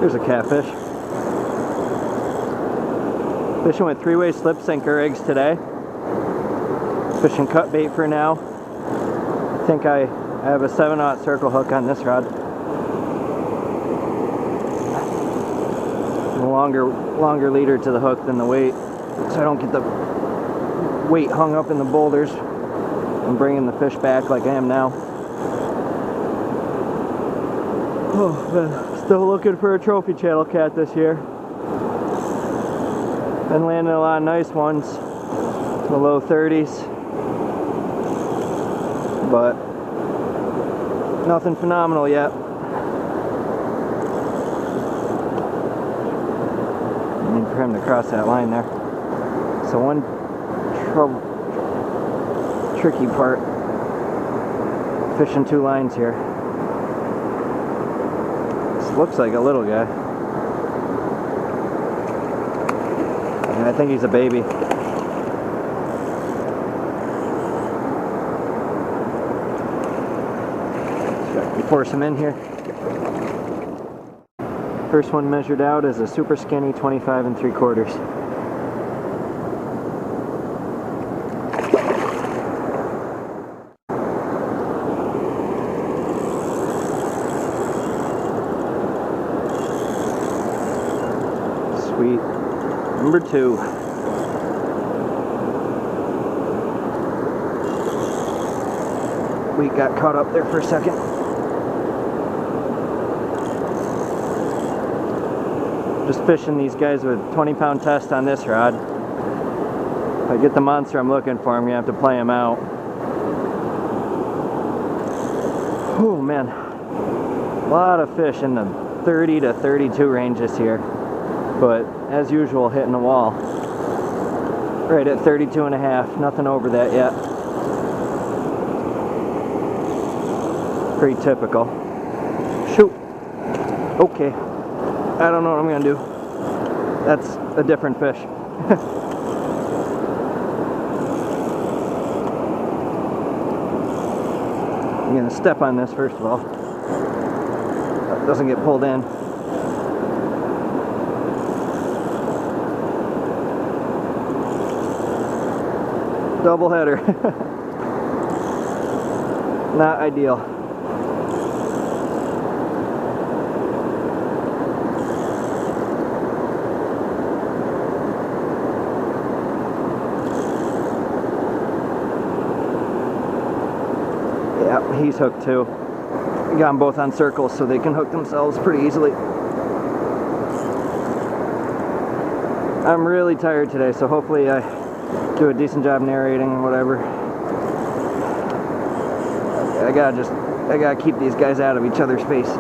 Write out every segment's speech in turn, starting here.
Here's a catfish. Fishing with 3-way slip sinker rigs today. Fishing cut bait for now. I think I have a 7/0 circle hook on this rod. A longer leader to the hook than the weight, so I don't get the weight hung up in the boulders and bringing the fish back like I am now. Oh man, still looking for a trophy channel cat this year. Been landing a lot of nice ones, the low 30s, but nothing phenomenal yet. I need for him to cross that line there. So one tricky part, fishing 2 lines here. This looks like a little guy. And I think he's a baby. Force him in here. First one measured out is a super skinny 25 3/4. Sweet. Number 2. We got caught up there for a second. Just fishing these guys with 20-pound test on this rod. If I get the monster I'm looking for, I'm gonna have to play him out. Oh man, a lot of fish in the 30 to 32 range this year, but as usual hitting the wall. Right at 32.5, nothing over that yet. Pretty typical. Shoot. Okay. I don't know what I'm gonna do. That's a different fish. I'm gonna step on this first of all. That doesn't get pulled in. Double header. Not ideal. Yeah, he's hooked too. We got them both on circles so they can hook themselves pretty easily. I'm really tired today, so hopefully I do a decent job narrating or whatever. I gotta keep these guys out of each other's face.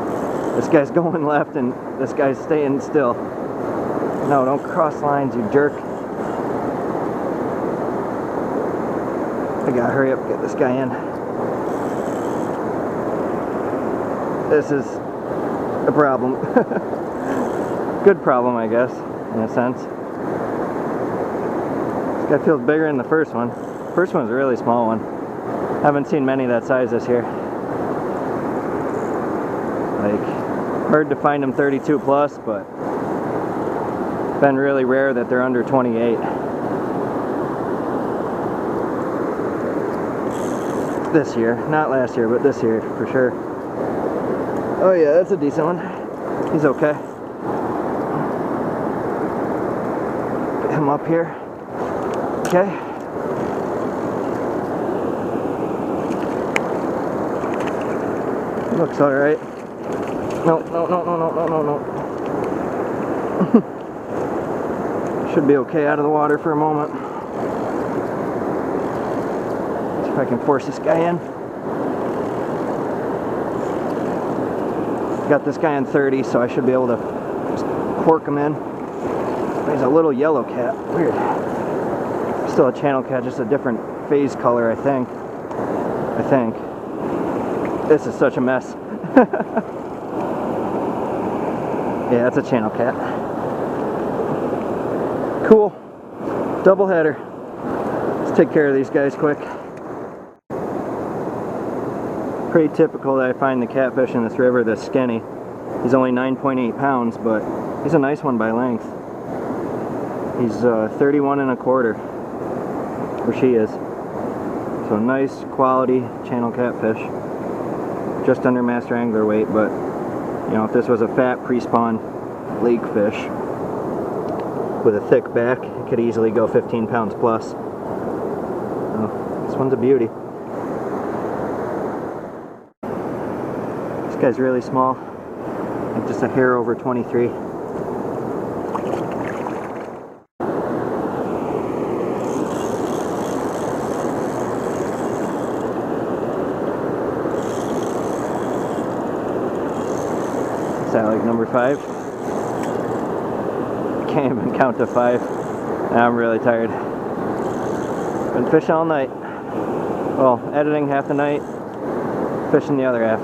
This guy's going left and this guy's staying still. No, don't cross lines, you jerk. I gotta hurry up and get this guy in. This is a problem. Good problem, I guess, in a sense. This guy feels bigger than the first one. First one's a really small one. Haven't seen many that size this year. Like, hard to find them 32 plus, but it's been really rare that they're under 28. This year, not last year, but this year for sure. Oh yeah, that's a decent one. He's okay. Get him up here. Okay. Looks alright. No. Should be okay out of the water for a moment. See if I can force this guy in. Got this guy on 30, so I should be able to just cork him in. He's a little yellow cat. Weird. Still a channel cat, just a different phase color, I think. This is such a mess. Yeah, that's a channel cat. Cool. Double header. Let's take care of these guys quick. Pretty typical that I find the catfish in this river this skinny. He's only 9.8 pounds, but he's a nice one by length. He's 31 and a quarter, or she is. So nice quality channel catfish. Just under master angler weight, but you know, if this was a fat pre-spawn lake fish with a thick back, it could easily go 15 pounds plus. So, this one's a beauty. This guy's really small, like just a hair over 23. Is that like number 5? Can't even count to 5. I'm really tired. Been fishing all night. Well, editing half the night, fishing the other half.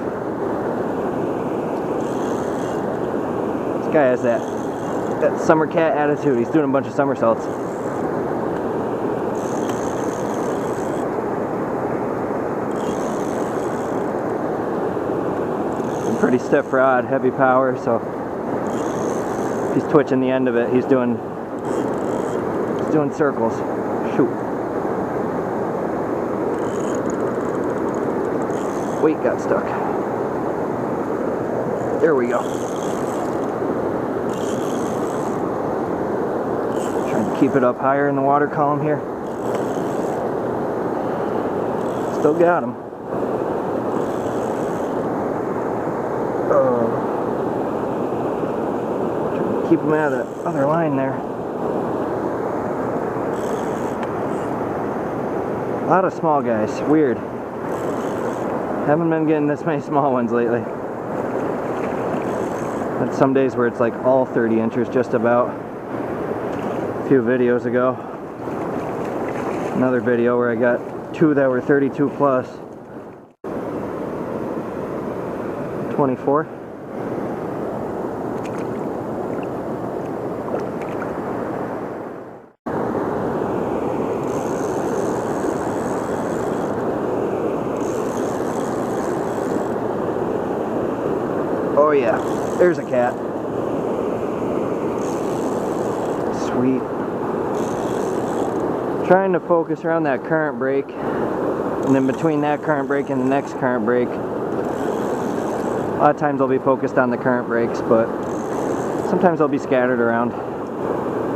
This guy has that summer cat attitude. He's doing a bunch of somersaults. Pretty stiff rod, heavy power, so if he's twitching the end of it, he's doing circles. Shoot. Weight got stuck. There we go. Trying to keep it up higher in the water column here. Still got him. Keep him out of the other line there. A lot of small guys. Weird. Haven't been getting this many small ones lately. But some days where it's like all 30 inches just about. A few videos ago. Another video where I got 2 that were 32 plus. 24. Oh yeah, there's a cat. Sweet. Trying to focus around that current break, and then between that current break and the next current break, a lot of times I'll be focused on the current breaks, but sometimes I'll be scattered around.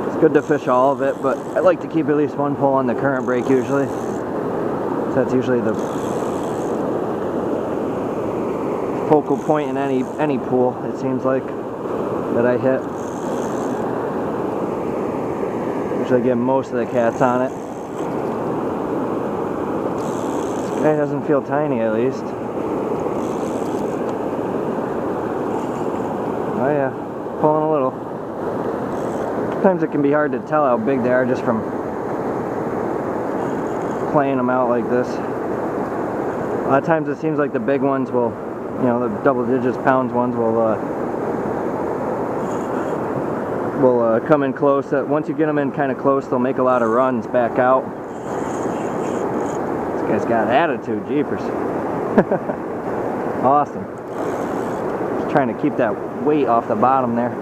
It's good to fish all of it, but I like to keep at least one pull on the current break usually. So that's usually the focal point in any pool, it seems like, that I hit. Usually get most of the cats on it. This guy doesn't feel tiny, at least. Oh yeah, pulling a little. Sometimes it can be hard to tell how big they are just from playing them out like this. A lot of times it seems like the big ones will, you know, the double digits pounds ones will come in close. Once you get them in kind of close, they'll make a lot of runs back out. This guy's got attitude, jeepers. Awesome. Just trying to keep that weight off the bottom there.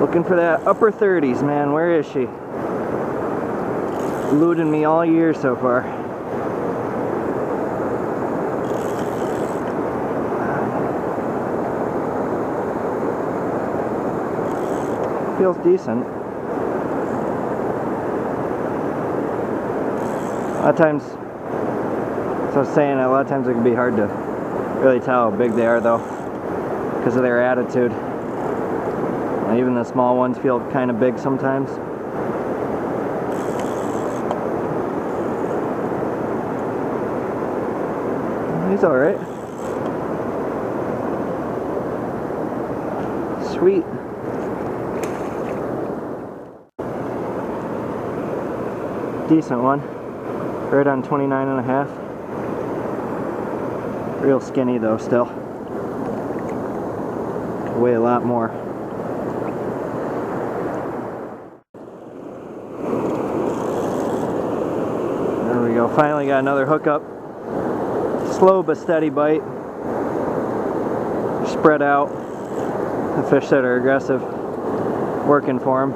Looking for that upper 30s, man. Where is she? Eluding me all year so far. Feels decent. A lot of times, as I was saying, a lot of times it can be hard to really tell how big they are though, because of their attitude. And even the small ones feel kind of big sometimes. He's alright. Sweet. Decent one. Right on 29 and a half. Real skinny though still. Could weigh a lot more. There we go. Finally got another hookup. Slow but steady bite. spread out. The fish that are aggressive, working for them.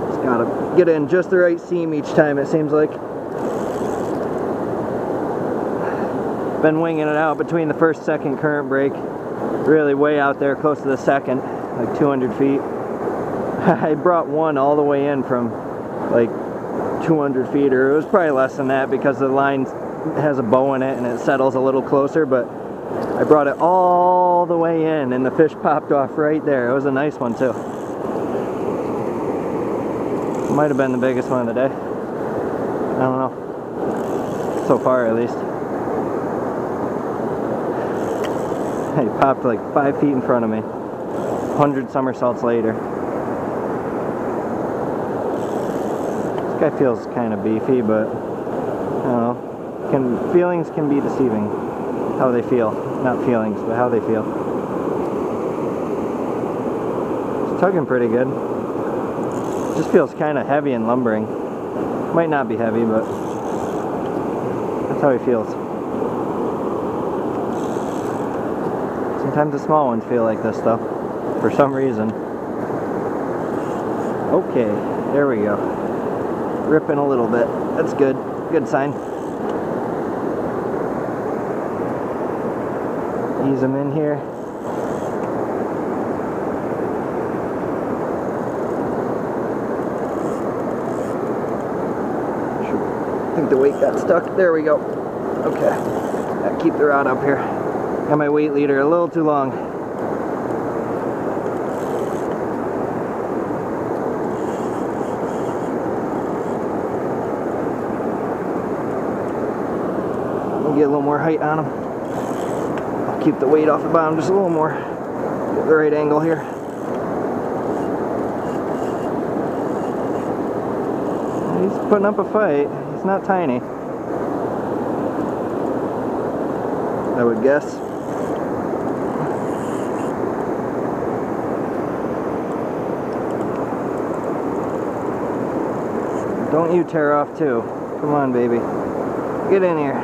Just gotta get in just the right seam each time, it seems like. Been winging it out between the first, second current break. Really way out there, close to the second, like 200 feet. I brought one all the way in from like 200 feet, or it was probably less than that because the line has a bow in it and it settles a little closer, but I brought it all the way in and the fish popped off right there. It was a nice one too. Might have been the biggest one of the day. I don't know. So far at least. He popped like 5 feet in front of me. 100 somersaults later. This guy feels kind of beefy, but I don't know. Feelings can be deceiving. How they feel. Not feelings, but how they feel. It's tugging pretty good. Just feels kind of heavy and lumbering. Might not be heavy, but that's how he feels. Sometimes the small ones feel like this though, for some reason. Okay, there we go. Ripping a little bit. That's good. Good sign. Ease them in here. I think the weight got stuck. There we go. Okay. Gotta keep the rod up here. Got my weight leader a little too long. We'll get a little more height on them. I'll keep the weight off the bottom just a little more. Get the right angle here. He's putting up a fight. He's not tiny, I would guess. Don't you tear off too. Come on, baby. Get in here.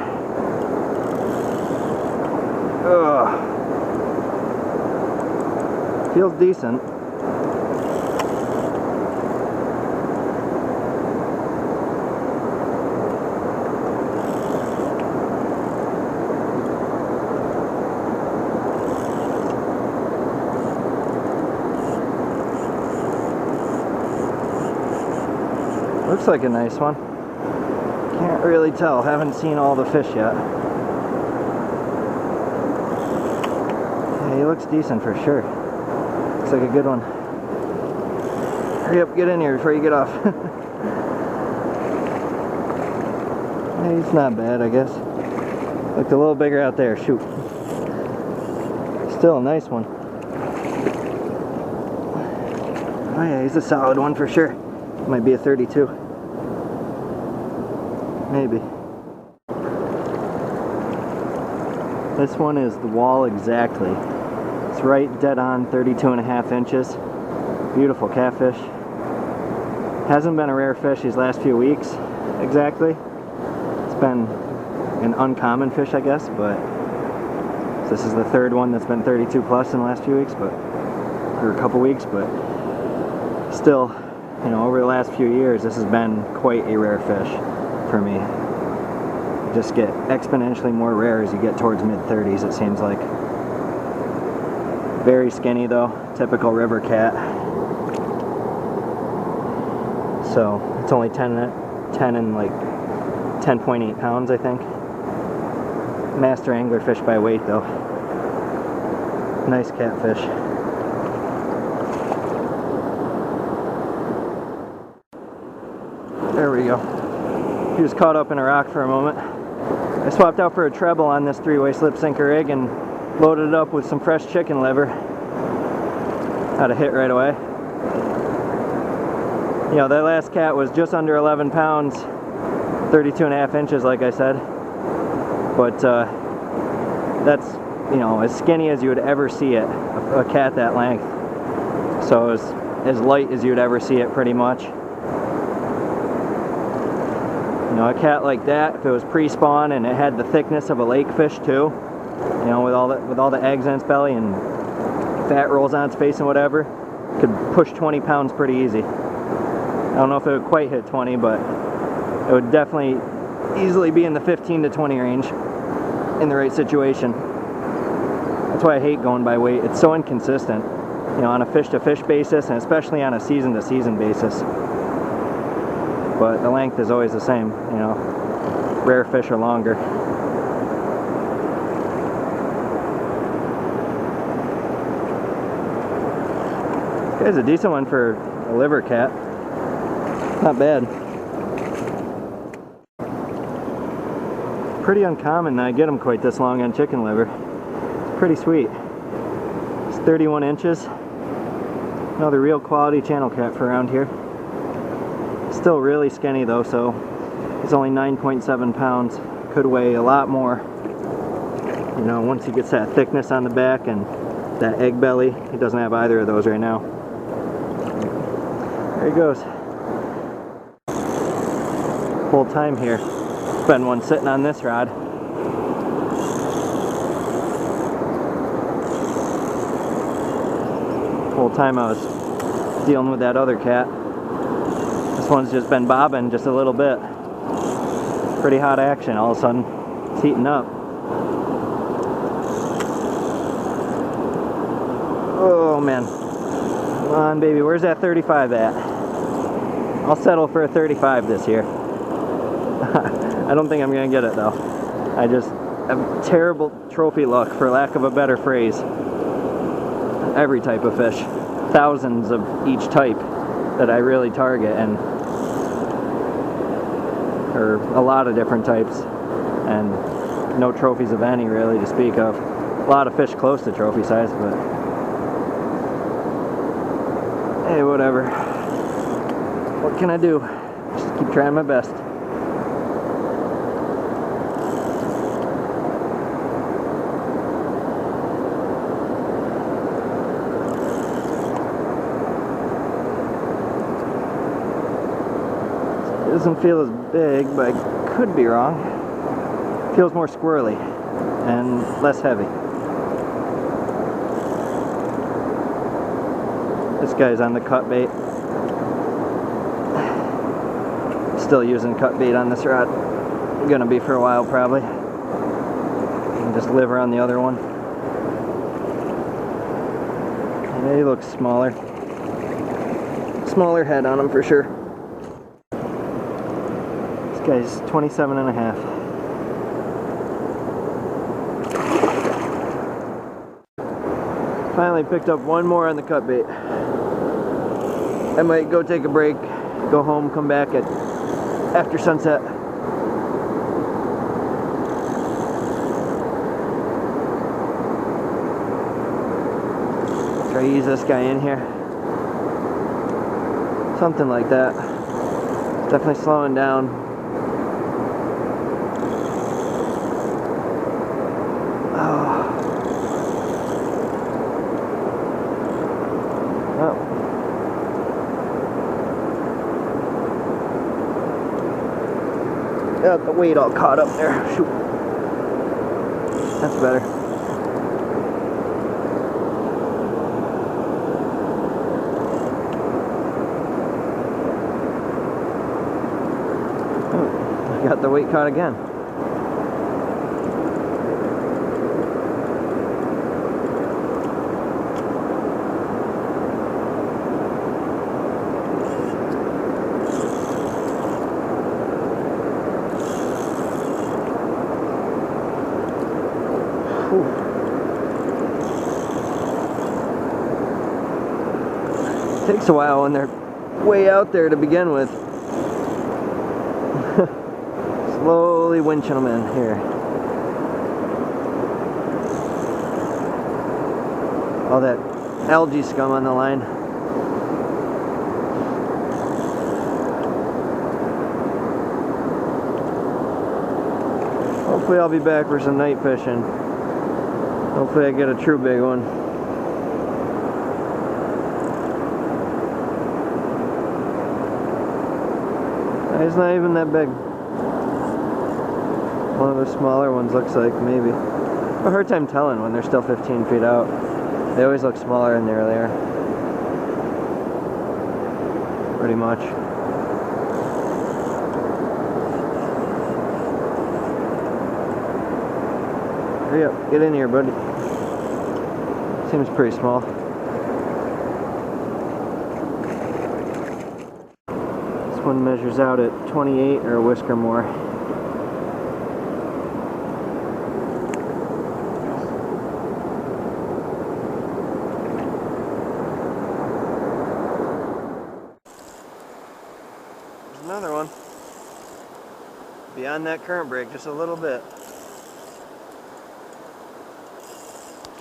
Ugh. Feels decent. Looks like a nice one. Can't really tell. Haven't seen all the fish yet. Yeah, he looks decent for sure. Looks like a good one. Hurry up, get in here before you get off. Yeah, he's not bad, I guess. Looked a little bigger out there. Shoot. Still a nice one. Oh yeah, he's a solid one for sure. Might be a 32. Maybe. This one is the wall exactly. It's right dead on 32.5 inches. Beautiful catfish. Hasn't been a rare fish these last few weeks exactly. It's been an uncommon fish, I guess, but this is the third one that's been 32 plus in the last few weeks, but or a couple weeks, but still, you know, over the last few years this has been quite a rare fish for me. Just get exponentially more rare as you get towards mid-30s, it seems like. Very skinny though, typical river cat. So it's only 10 and like 10.8 pounds, I think. Master angler fish by weight though. Nice catfish. There we go. He was caught up in a rock for a moment. I swapped out for a treble on this 3-way slip sinker rig and loaded it up with some fresh chicken liver. Had a hit right away. You know, that last cat was just under 11 pounds, 32.5 inches like I said. But that's, you know, as skinny as you would ever see it, a cat that length. So it was as light as you would ever see it pretty much. You know, a cat like that, if it was pre-spawn and it had the thickness of a lake fish too, You know, with all the eggs on its belly and fat rolls on its face and whatever, could push 20 pounds pretty easy. I don't know if it would quite hit 20, but it would definitely easily be in the 15 to 20 range in the right situation. That's why I hate going by weight. It's so inconsistent, you know, on a fish-to-fish basis, and especially on a season-to-season basis. But the length is always the same, you know, rare fish are longer. This guy's a decent one for a liver cat. Not bad. Pretty uncommon that I get them quite this long on chicken liver. It's pretty sweet. It's 31 inches. Another real quality channel cat for around here. Still really skinny though, so he's only 9.7 pounds. Could weigh a lot more. You know, once he gets that thickness on the back and that egg belly. He doesn't have either of those right now. There he goes. Whole time here. There's been one sitting on this rod. Whole time I was dealing with that other cat. This one's just been bobbing just a little bit. Pretty hot action. All of a sudden, it's heating up. Oh man. Come on, baby. Where's that 35 at? I'll settle for a 35 this year. I don't think I'm going to get it though. I just have terrible trophy luck, for lack of a better phrase. Every type of fish. Thousands of each type that I really target, and or a lot of different types, and no trophies of any really to speak of. A lot of fish close to trophy size, but hey, whatever. What can I do? Just keep trying my best. It doesn't feel as big, but I could be wrong. It feels more squirrely and less heavy. This guy's on the cut bait. Still using cut bait on this rod. I'm gonna be for a while probably. And just liver on the other one. And he looks smaller. Smaller head on him for sure. This guy's 27 and a half. Finally picked up one more on the cut bait. I might go take a break, go home, come back at after sunset. Try to ease this guy in here. Something like that. Definitely slowing down. Got the weight all caught up there. Shoot. That's better. Oh, I got the weight caught again. Takes a while when they're way out there to begin with. Slowly winching them in here. All that algae scum on the line. Hopefully I'll be back for some night fishing. Hopefully I get a true big one. It's not even that big. One of the smaller ones looks like, maybe. have a hard time telling when they're still 15 feet out. They always look smaller than they really are. Pretty much. Hurry up, get in here, buddy. Seems pretty small. This one measures out at 28 or a whisker more. There's another one. Beyond that current break, just a little bit.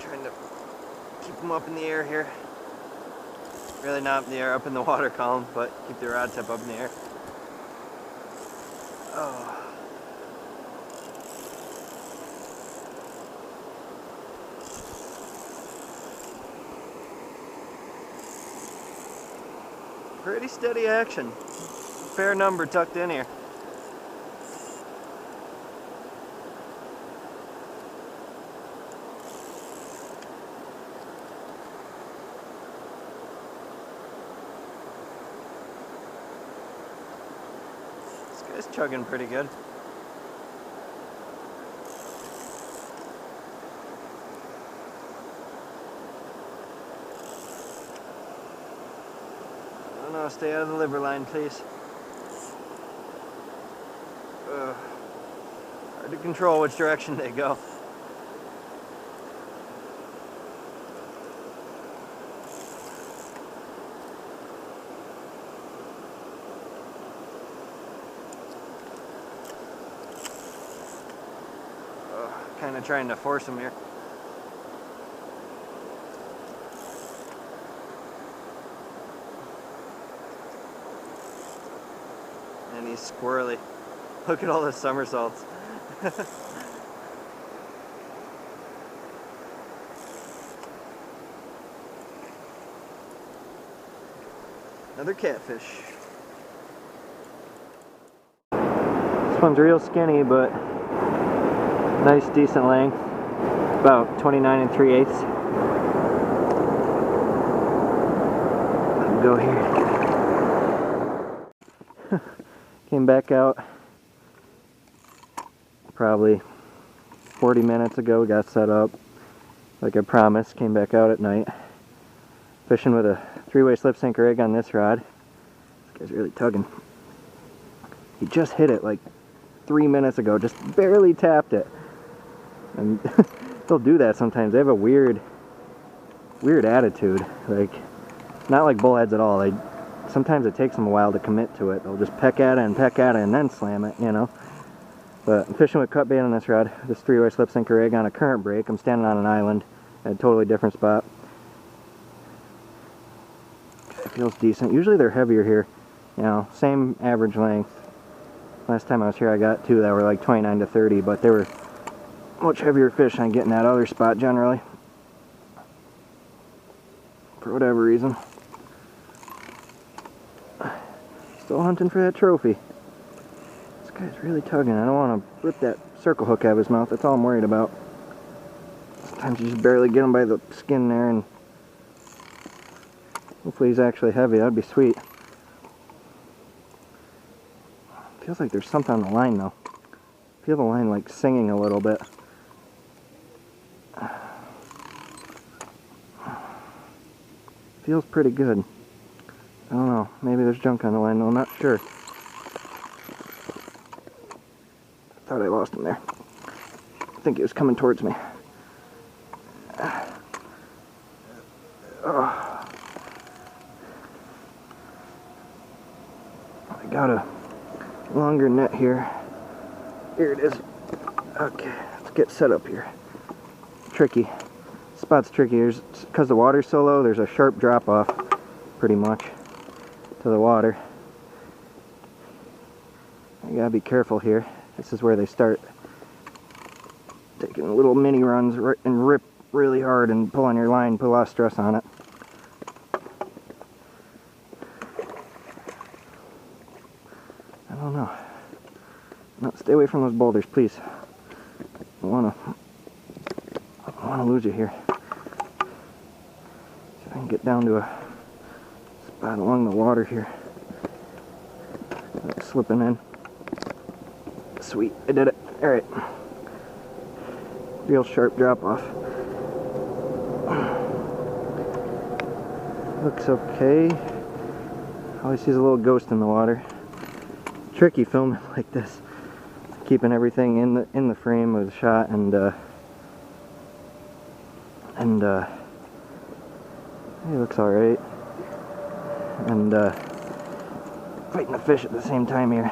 Trying to keep them up in the air here. Really not up in the air, up in the water column, but keep the rod tip up in the air. Oh. Pretty steady action. Fair number tucked in here. This guy's chugging pretty good. Oh no, stay out of the liver line, please. Hard to control which direction they go. Kind of trying to force them here. And he's squirrely. Look at all the somersaults. Another catfish. This one's real skinny, but nice, decent length. About 29 3/8. Let him go here. Came back out probably 40 minutes ago. Got set up like I promised. Came back out at night. Fishing with a 3-way slip sink rig on this rod. This guy's really tugging. He just hit it like 3 minutes ago. Just barely tapped it. And they'll do that sometimes. They have a weird attitude. Like, not like bullheads at all. Sometimes it takes them a while to commit to it. They'll just peck at it and then slam it, you know. But I'm fishing with cut bait on this rod, this 3-way slip sinker rig on a current break. I'm standing on an island at a totally different spot. It feels decent. Usually they're heavier here, you know, same average length. Last time I was here I got two that were like 29 to 30, but they were much heavier fish than getting that other spot generally. For whatever reason. Still hunting for that trophy. This guy's really tugging. I don't want to rip that circle hook out of his mouth. That's all I'm worried about. Sometimes you just barely get him by the skin there, and hopefully he's actually heavy. That'd be sweet. Feels like there's something on the line though. Feel the line like singing a little bit. Feels pretty good. I don't know. Maybe there's junk on the line though. I'm not sure. Thought I lost him there. I think he was coming towards me. Oh. I got a longer net here. Here it is. Okay, let's get set up here. Tricky. Spot's tricky. Because the water's so low, there's a sharp drop off, pretty much, to the water. You gotta be careful here. This is where they start taking little mini runs and rip really hard and pull on your line, put a lot of stress on it. I don't know. No, stay away from those boulders, please. I want to want to lose you here. See if I can get down to a spot along the water here. Like slipping in. Sweet, I did it. Alright. Real sharp drop off. Looks okay. Always sees a little ghost in the water. Tricky filming like this. Keeping everything in the frame of the shot and he looks alright. And fighting the fish at the same time here.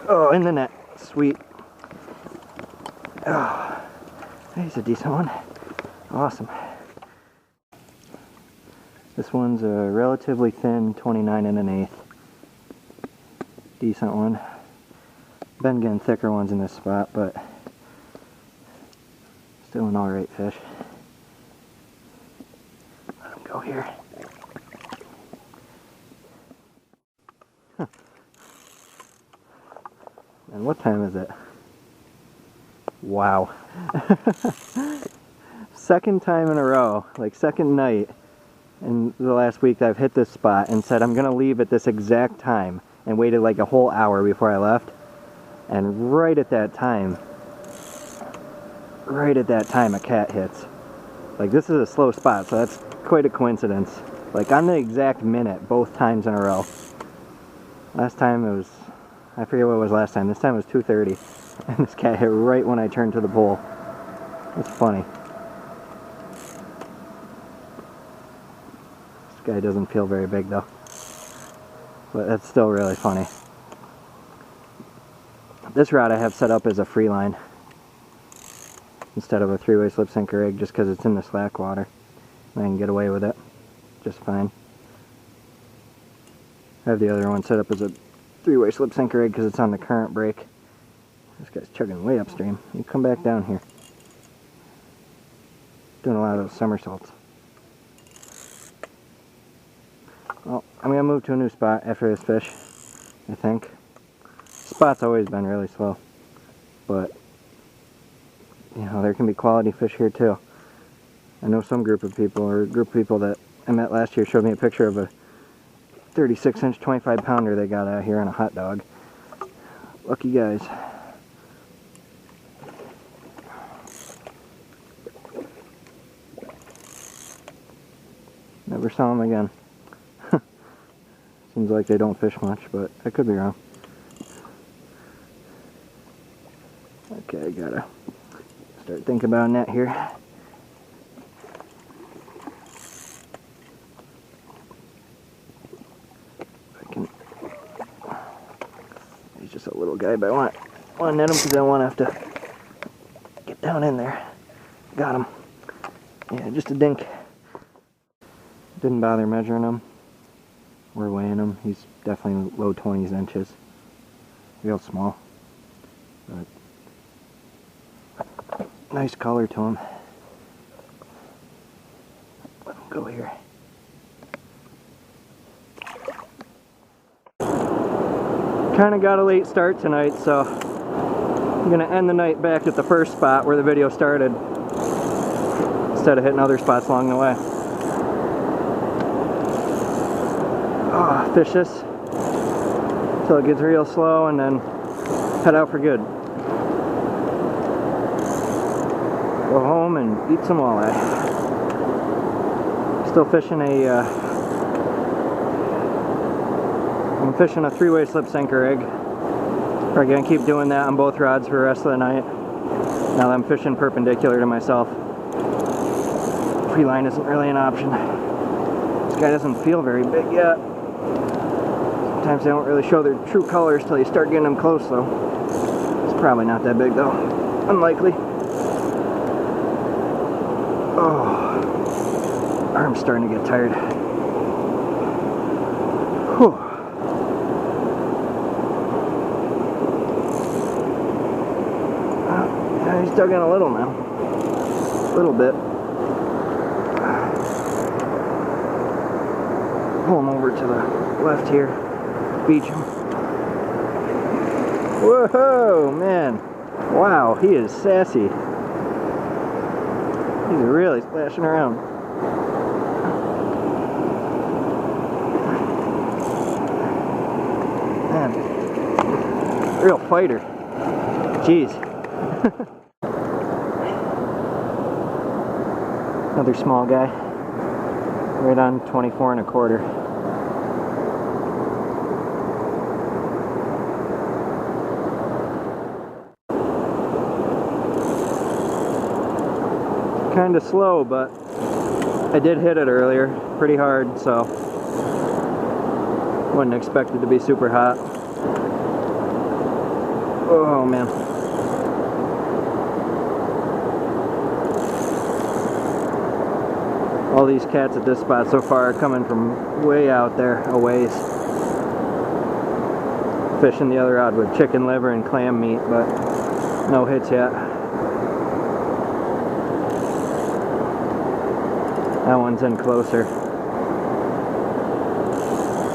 Oh, in the net. Sweet. Oh, he's a decent one. Awesome. This one's a relatively thin 29 1/8. Decent one. Been getting thicker ones in this spot, but still an alright fish. Let him go here. Huh. And what time is it? Wow. Second time in a row, like second night in the last week that I've hit this spot and said I'm gonna leave at this exact time, and waited like a whole hour before I left. And right at that time a cat hits. Like, this is a slow spot, so that's quite a coincidence. Like, on the exact minute, both times in a row. Last time it was, I forget what it was last time. This time it was 2:30. And this cat hit right when I turned to the pole. It's funny. This guy doesn't feel very big though. But that's still really funny. This rod I have set up as a free line instead of a 3-way slip sinker rig, just because it's in the slack water. I can get away with it just fine. I have the other one set up as a 3-way slip sinker rig because it's on the current brake. This guy's chugging way upstream. You come back down here. Doing a lot of those somersaults. Well, I'm going to move to a new spot after this fish, I think. Spot's always been really slow, but, you know, there can be quality fish here too. I know some group of people, or a group of people that I met last year, showed me a picture of a 36-inch 25-pounder they got out here on a hot dog. Lucky guys. Never saw them again. Seems like they don't fish much, but I could be wrong. Okay, I gotta start thinking about a net here. I can. He's just a little guy, but I want to net him because I want to have to get down in there. Got him. Yeah, just a dink. Didn't bother measuring him or weighing him. He's definitely low 20s inches. Real small. But nice color to him. Let him go here. Kind of got a late start tonight, so I'm going to end the night back at the first spot where the video started instead of hitting other spots along the way. Fish this until it gets real slow and then head out for good. Go home and eat some walleye. Still fishing I'm fishing a 3-way slip sinker rig. Probably gonna keep doing that on both rods for the rest of the night. Now that I'm fishing perpendicular to myself. Free line isn't really an option. This guy doesn't feel very big yet. Sometimes they don't really show their true colors till you start getting them close, though. It's probably not that big, though. Unlikely. Oh, arm's starting to get tired. Whew. Yeah, he's dug in a little now. A little bit. Pull him over to the left here. Beach him. Whoa, man. Wow, he is sassy. He's really splashing around. Man, real fighter. Jeez. Another small guy. Right on 24 1/4. Kind of slow, but I did hit it earlier pretty hard, so wasn't expected to be super hot. Oh man. All these cats at this spot so far are coming from way out there a ways. Fishing the other rod with chicken liver and clam meat, but no hits yet. That one's in closer.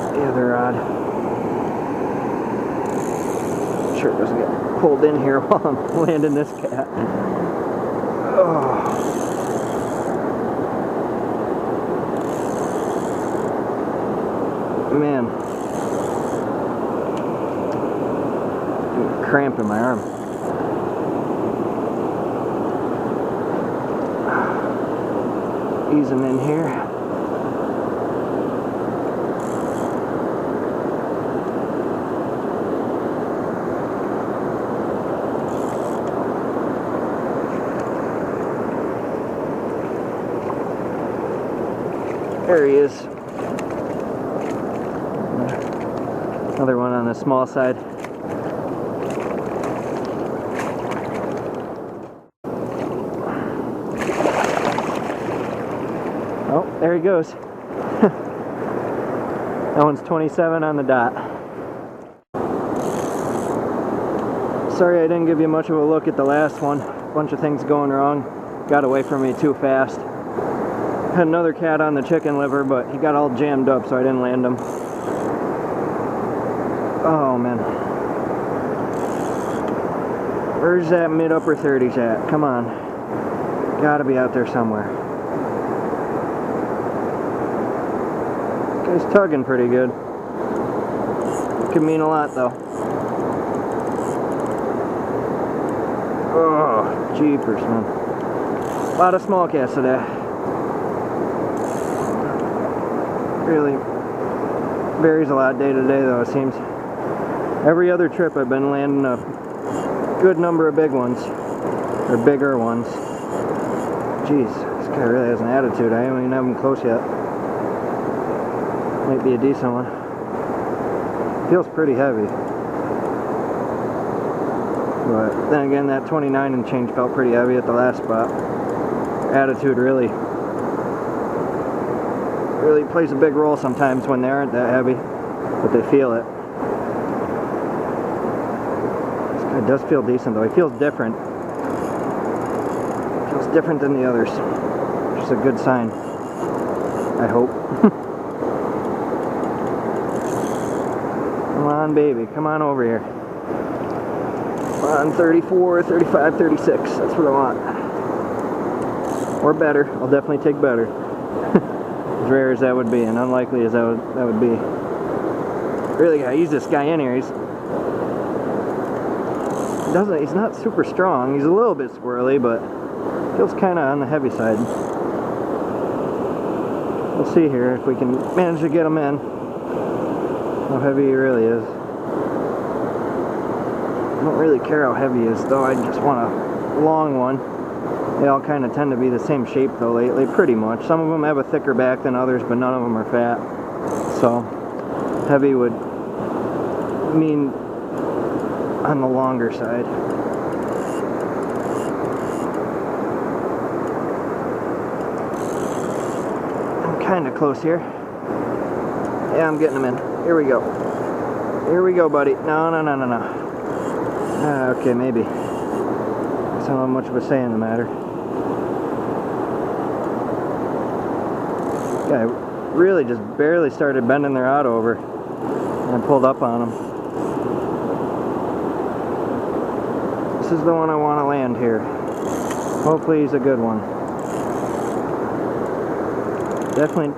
The other rod. Sure it doesn't get pulled in here while I'm landing this cat. Oh. Man. Cramp in my arm. Easing in here. There he is. Another one on the small side. Oh, there he goes. That one's 27 on the dot. Sorry I didn't give you much of a look at the last one. A bunch of things going wrong. Got away from me too fast. Had another cat on the chicken liver, but he got all jammed up, so I didn't land him. Oh man. Where's that mid-upper 30s at? Come on. Gotta be out there somewhere. He's tugging pretty good. Could mean a lot though. Oh, jeepers, man. A lot of small cats today. Really varies a lot day to day though, it seems. Every other trip I've been landing a good number of big ones. Or bigger ones. Jeez, this guy really has an attitude. I don't even have him close yet. Might be a decent one. Feels pretty heavy. But then again, that 29 and change felt pretty heavy at the last spot. Attitude really plays a big role sometimes when they aren't that heavy, but they feel it. This guy does feel decent though. He feels different. Feels different than the others. Which is a good sign. I hope. Come on, baby. Come on over here. Come on, 34, 35, 36. That's what I want. Or better. I'll definitely take better. As rare as that would be, and unlikely as that would be. Really gotta ease this guy in here. He's not super strong. He's a little bit squirrely, but feels kind of on the heavy side. We'll see here if we can manage to get him in. How heavy he really is. I don't really care how heavy he is though, I just want a long one. They all kind of tend to be the same shape though lately, pretty much. Some of them have a thicker back than others, but none of them are fat. So, heavy would mean on the longer side. I'm kind of close here. Yeah, I'm getting him in. Here we go. Here we go, buddy. No. Okay, maybe. I don't have much of a say in the matter. Guy really just barely started bending their rod over, and I pulled up on him. This is the one I want to land here. Hopefully he's a good one. Definitely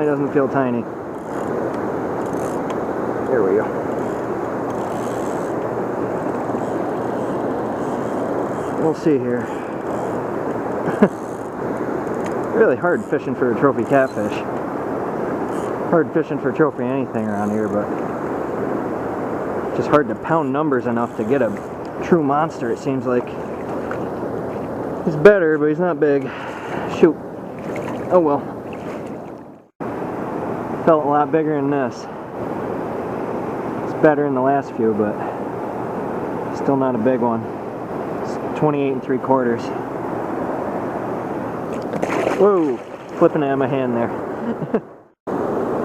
doesn't feel tiny. There we go. We'll see here. Really hard fishing for a trophy catfish. Hard fishing for trophy anything around here, but just hard to pound numbers enough to get a true monster, it seems like. He's better, but he's not big. Shoot. Oh well. Felt a lot bigger than this. It's better than the last few, but still not a big one. It's 28 3/4. Whoa! Flipping it out of my hand there.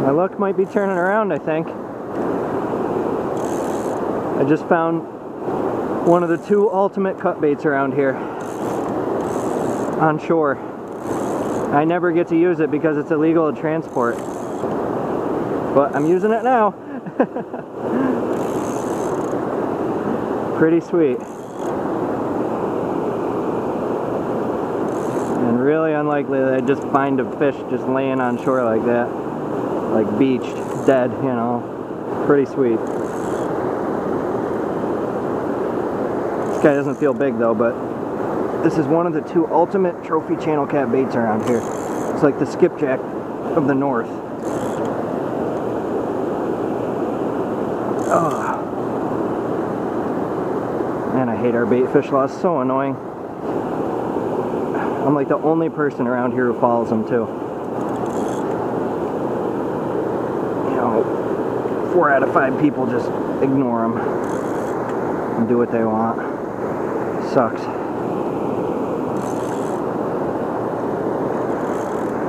My luck might be turning around, I think. I just found one of the 2 ultimate cut baits around here on shore. I never get to use it because it's illegal to transport, but I'm using it now. Pretty sweet. And really unlikely that I just find a fish just laying on shore like that, like beached, dead, you know. Pretty sweet. This guy doesn't feel big though, but this is one of the 2 ultimate trophy channel cat baits around here. It's like the skipjack of the north. Oh. Man, I hate our bait fish laws. So annoying. I'm like the only person around here who follows them too. You know, 4 out of 5 people just ignore them and do what they want. Sucks.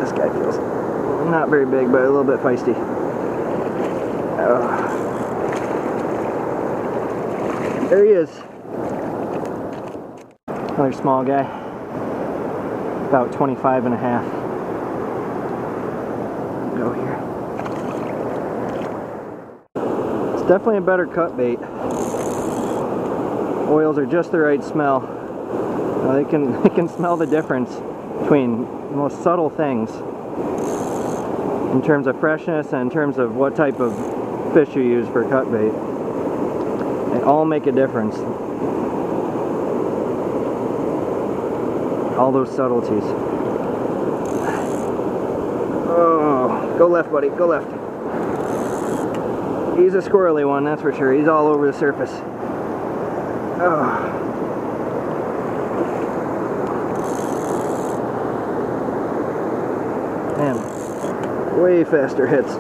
This guy feels not very big, but a little bit feisty. There he is. Another small guy. About 25 and a half. Go here. It's definitely a better cut bait. Oils are just the right smell. They can smell the difference between the most subtle things in terms of freshness and in terms of what type of fish you use for cut bait. They all make a difference. All those subtleties. Oh, go left, buddy, go left. He's a squirrely one, that's for sure. He's all over the surface. Oh. Man, way faster hits.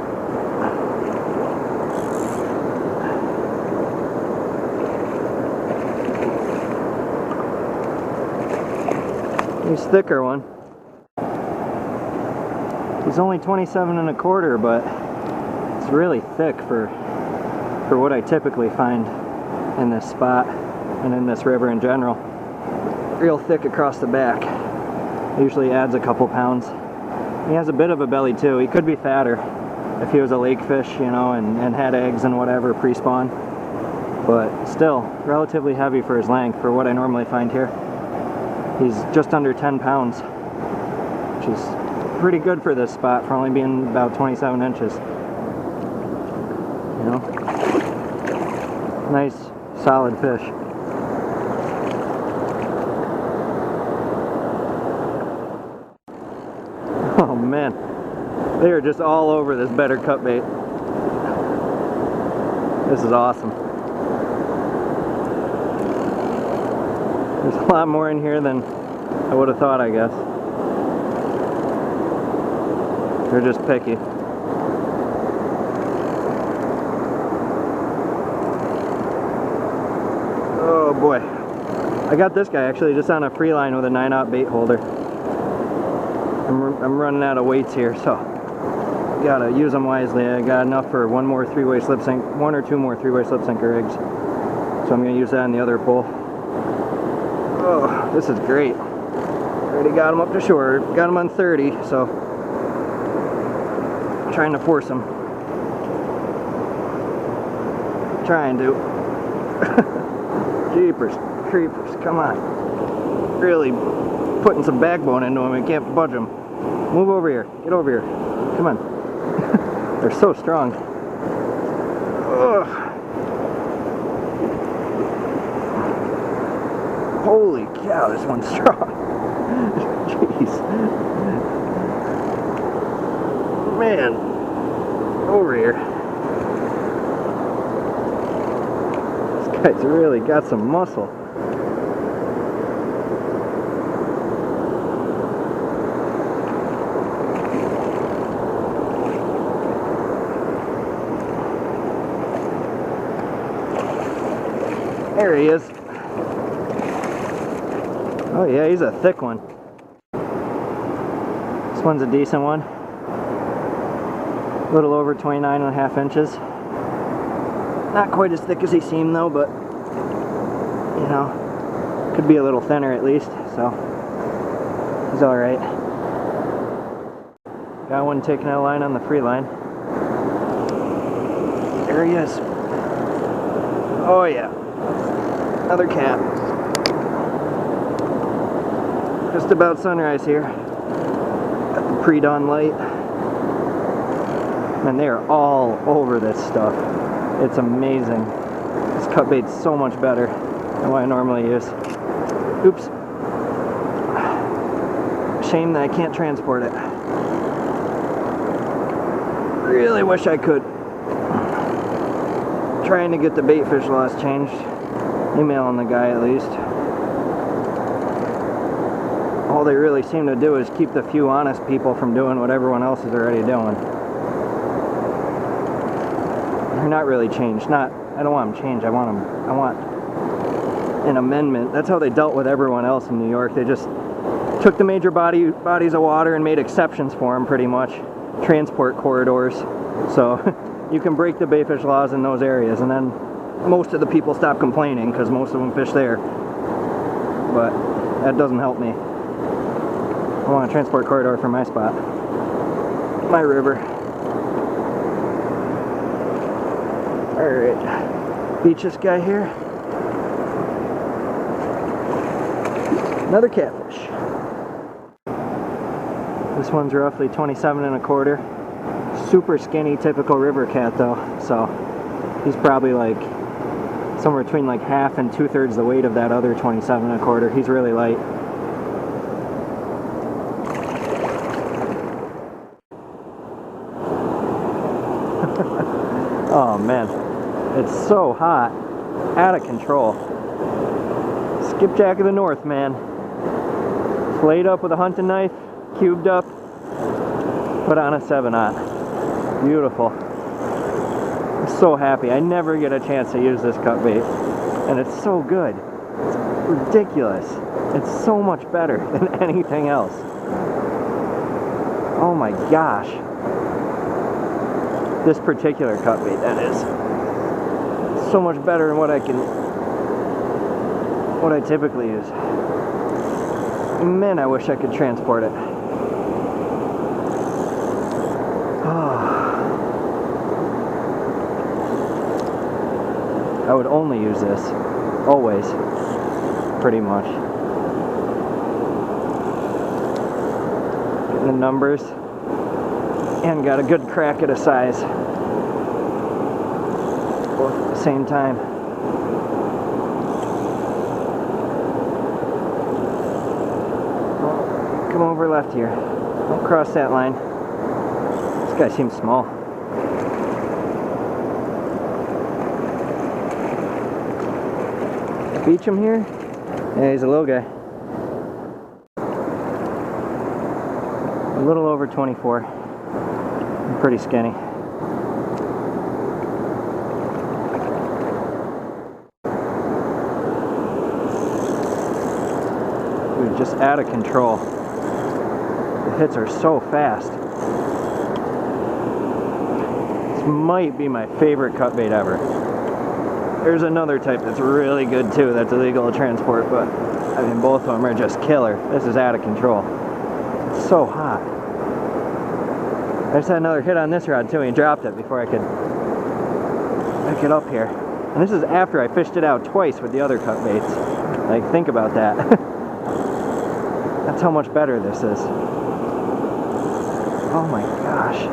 He's thicker one. He's only 27 and a quarter, but it's really thick for what I typically find in this spot and in this river in general. Real thick across the back. Usually adds a couple pounds. He has a bit of a belly too. He could be fatter if he was a lake fish, you know, and had eggs and whatever pre-spawn. But still, relatively heavy for his length for what I normally find here. He's just under 10 pounds, which is pretty good for this spot for only being about 27 inches. You know? Nice, solid fish. Oh man, they are just all over this better cut bait. This is awesome. There's a lot more in here than I would have thought, I guess. They're just picky. Oh boy. I got this guy actually just on a free line with a 9/0 bait holder. I'm running out of weights here, so gotta use them wisely. I got enough for one or two more 3-way slip sinker rigs. So I'm gonna use that on the other pole. Oh, this is great. Already got him up to shore. Got him on 30, so trying to force him. Trying to. Jeepers, creepers, come on. Really putting some backbone into him. I can't budge him. Move over here. Get over here. Come on. They're so strong. Ugh. Holy cow, this one's strong. Jeez. Man. Over here. This guy's really got some muscle. There he is. Oh yeah, he's a thick one. This one's a decent one. A little over 29.5 inches. Not quite as thick as he seemed though, but you know, could be a little thinner at least, so he's alright. Got one taking a line on the free line. There he is. Oh yeah. Another cat. Just about sunrise here. Got the pre-dawn light. And they are all over this stuff. It's amazing. This cut bait's so much better than what I normally use. Oops. Shame that I can't transport it. Really wish I could. Trying to get the bait fish laws changed. Emailing the guy at least. All they really seem to do is keep the few honest people from doing what everyone else is already doing. They're not really changed. I don't want them changed. I want an amendment. That's how they dealt with everyone else in New York. They just took the major bodies of water and made exceptions for them, pretty much. Transport corridors. So you can break the bait fish laws in those areas, and then most of the people stop complaining because most of them fish there. But that doesn't help me. I want a transport corridor for my spot. My river. Alright. Beach this guy here. Another catfish. This one's roughly 27.25. Super skinny, typical river cat though. So he's probably like somewhere between like half and 2/3 the weight of that other 27.25. He's really light. Oh man, it's so hot, out of control. Skipjack of the North, man. Flayed up with a hunting knife, cubed up, put on a 7/0. Beautiful. I'm so happy. I never get a chance to use this cut bait, and it's so good. It's ridiculous. It's so much better than anything else. Oh my gosh. This particular cut bait, that is. It's so much better than what I typically use. Man, I wish I could transport it. I would only use this, always, pretty much. Getting the numbers, and got a good crack at a size, both at the same time. Well, come over left here. Don't cross that line. This guy seems small. Beach him here? Yeah, he's a little guy. A little over 24. I'm pretty skinny. Dude, just out of control. The hits are so fast. This might be my favorite cut bait ever. There's another type that's really good too, that's illegal to transport, but I mean both of them are just killer. This is out of control. It's so hot. I just had another hit on this rod too, and he dropped it before I could pick it up here. And this is after I fished it out twice with the other cut baits. Like, think about that. That's how much better this is. Oh my gosh.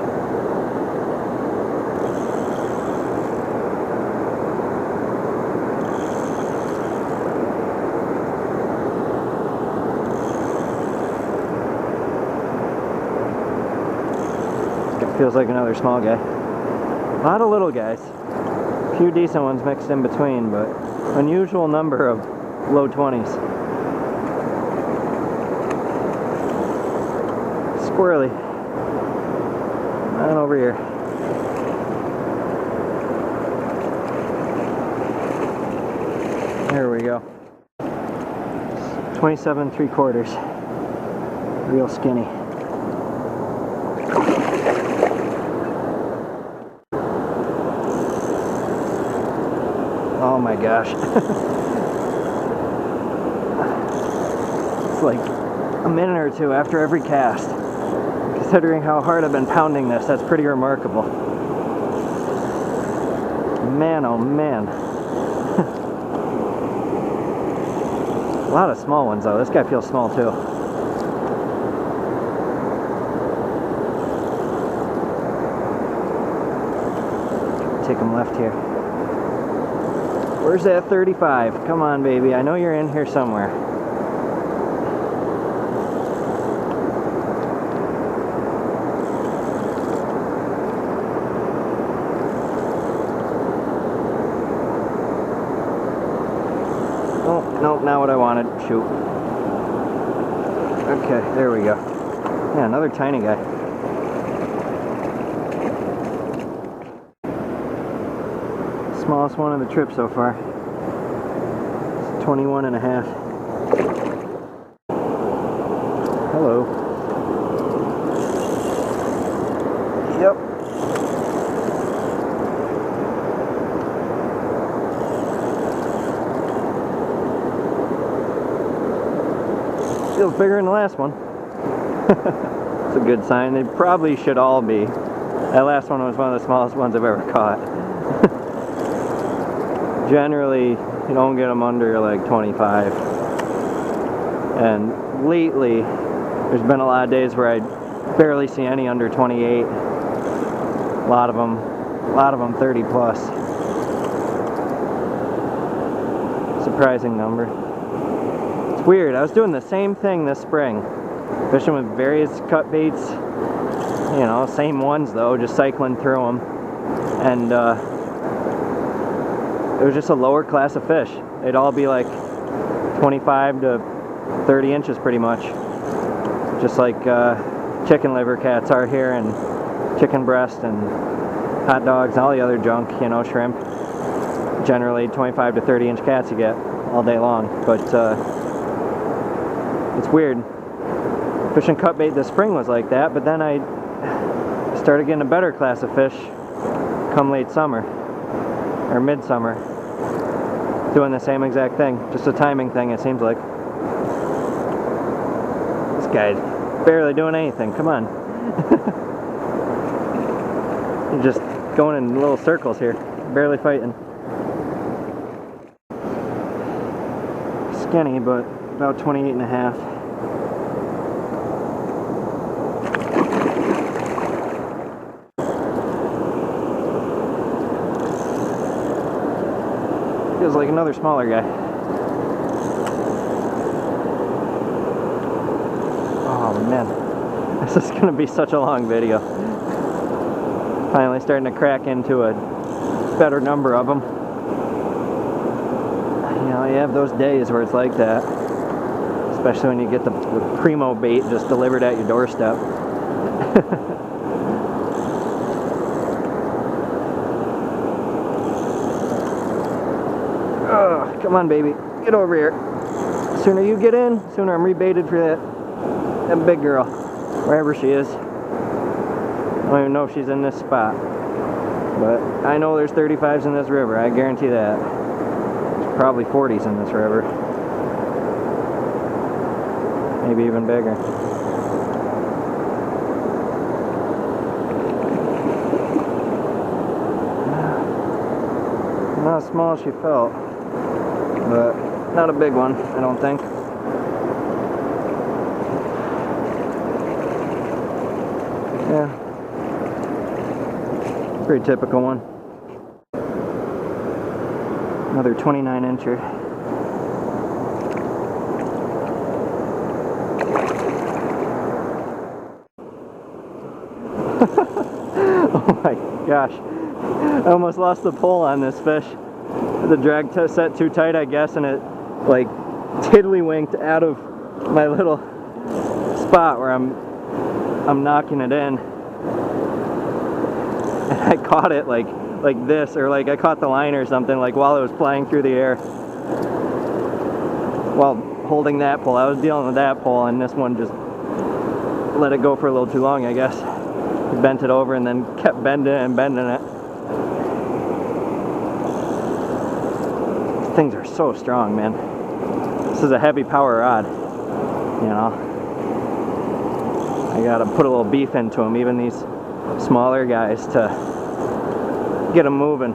It feels like another small guy. A lot of little guys. A few decent ones mixed in between, but unusual number of low 20s. Squirrely. And over here. There we go. 27 3/4. Real skinny. Oh my gosh. It's like a minute or two after every cast. Considering how hard I've been pounding this, that's pretty remarkable. Man, oh man. A lot of small ones though. This guy feels small too. Take him left here. Where's that 35? Come on, baby. I know you're in here somewhere. Oh, nope, not what I wanted. Shoot. Okay, there we go. Yeah, another tiny guy. Smallest one of the trip so far. It's 21 and a half. Hello. Yep. Feels bigger than the last one. It's a good sign. They probably should all be. That last one was one of the smallest ones I've ever caught. Generally, you don't get them under like 25. And lately, there's been a lot of days where I barely see any under 28. A lot of them 30 plus. Surprising number. It's weird. I was doing the same thing this spring, fishing with various cut baits. You know, same ones though, just cycling through them, and it was just a lower class of fish. They'd all be like 25 to 30 inches pretty much. Just like chicken liver cats are here, and chicken breast and hot dogs and all the other junk, you know, shrimp. Generally 25 to 30 inch cats you get all day long. But it's weird. Fishing cut bait this spring was like that, but then I started getting a better class of fish come late summer. Or midsummer, doing the same exact thing. Just a timing thing, it seems like. This guy's barely doing anything. Come on. You're just going in little circles here, barely fighting. Skinny, but about 28 and a half. Feels like another smaller guy. Oh man, this is going to be such a long video. Finally starting to crack into a better number of them. You know, you have those days where it's like that. Especially when you get the primo bait just delivered at your doorstep. Oh, come on, baby. Get over here. The sooner you get in, the sooner I'm rebaited for that big girl. Wherever she is. I don't even know if she's in this spot. But I know there's 35s in this river. I guarantee that. There's probably 40s in this river. Maybe even bigger. Not as small as she felt. But not a big one, I don't think. Yeah, pretty typical one. Another 29 incher. Oh my gosh, I almost lost the pole on this fish. The drag set too tight, I guess, and it like tiddlywinked out of my little spot where I'm knocking it in, and I caught it like this, or like I caught the line or something, like while it was flying through the air while holding that pole. I was dealing with that pole, and this one just let it go for a little too long, I guess. Bent it over and then kept bending it and bending it. These things are so strong, man. This is a heavy power rod, you know. I gotta put a little beef into them, even these smaller guys, to get them moving.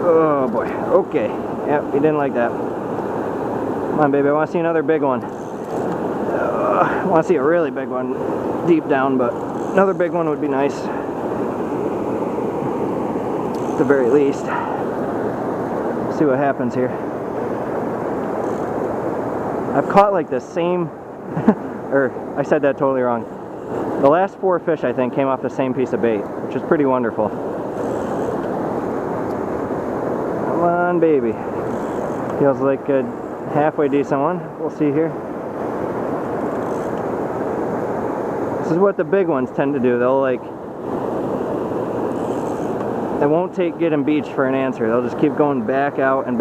Oh boy, okay. Yep, you didn't like that. Come on, baby, I want to see another big one. I want to see a really big one deep down, but another big one would be nice, at the very least. See what happens here. I've caught like the same, or I said that totally wrong. The last 4 fish, I think, came off the same piece of bait, which is pretty wonderful. Come on, baby. Feels like a halfway decent one. We'll see here. This is what the big ones tend to do. They'll like, they won't take getting beached for an answer. They'll just keep going back out in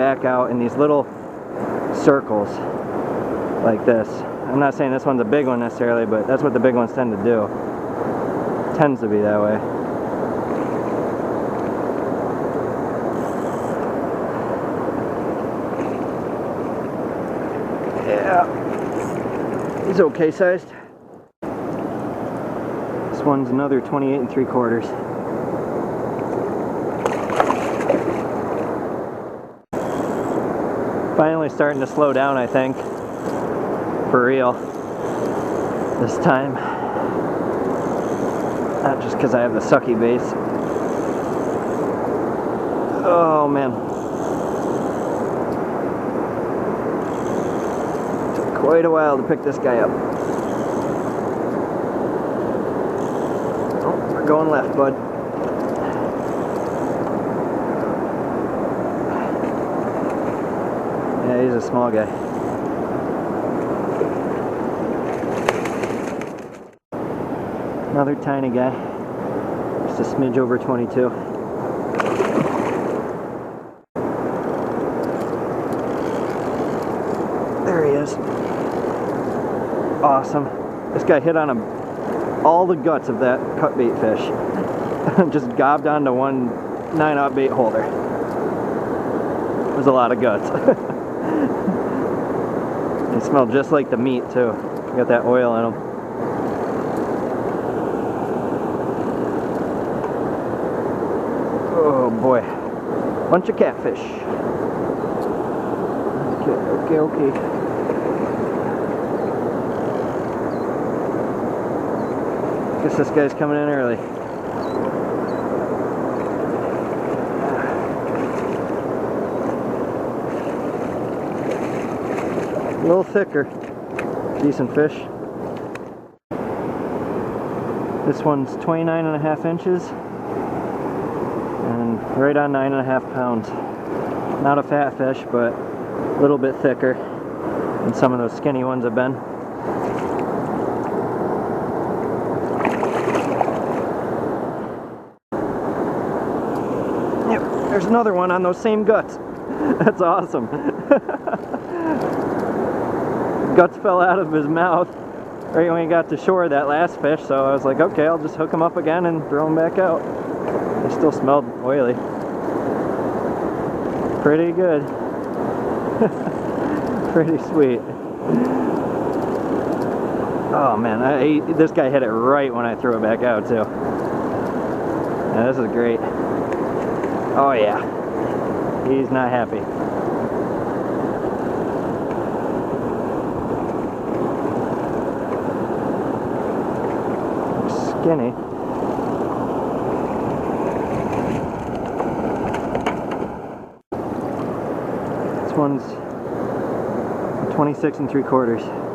these little circles like this. I'm not saying this one's a big one necessarily, but that's what the big ones tend to do. It tends to be that way. Yeah, he's okay sized. This one's another 28 3/4. Finally starting to slow down, I think. For real. This time. Not just because I have the sucky base. Oh man. Took quite a while to pick this guy up. Going left, bud. Yeah, he's a small guy. Another tiny guy. Just a smidge over 22. There he is. Awesome. This guy hit on all the guts of that cut bait fish. Just gobbed onto one 9/0 bait holder. There's a lot of guts. They smell just like the meat too. Got that oil in them. Oh boy. Bunch of catfish. Okay. Guess this guy's coming in early. A little thicker. Decent fish. This one's 29.5 inches and right on 9.5 pounds. Not a fat fish, but a little bit thicker than some of those skinny ones have been. Yep, there's another one on those same guts. That's awesome. Guts fell out of his mouth right when he got to shore, that last fish, so I was like, okay, I'll just hook him up again and throw him back out. They still smelled oily. Pretty good. Pretty sweet. Oh man, this guy hit it right when I threw it back out too. Yeah, this is great. Oh yeah, he's not happy. skinny. This one's 26 3/4.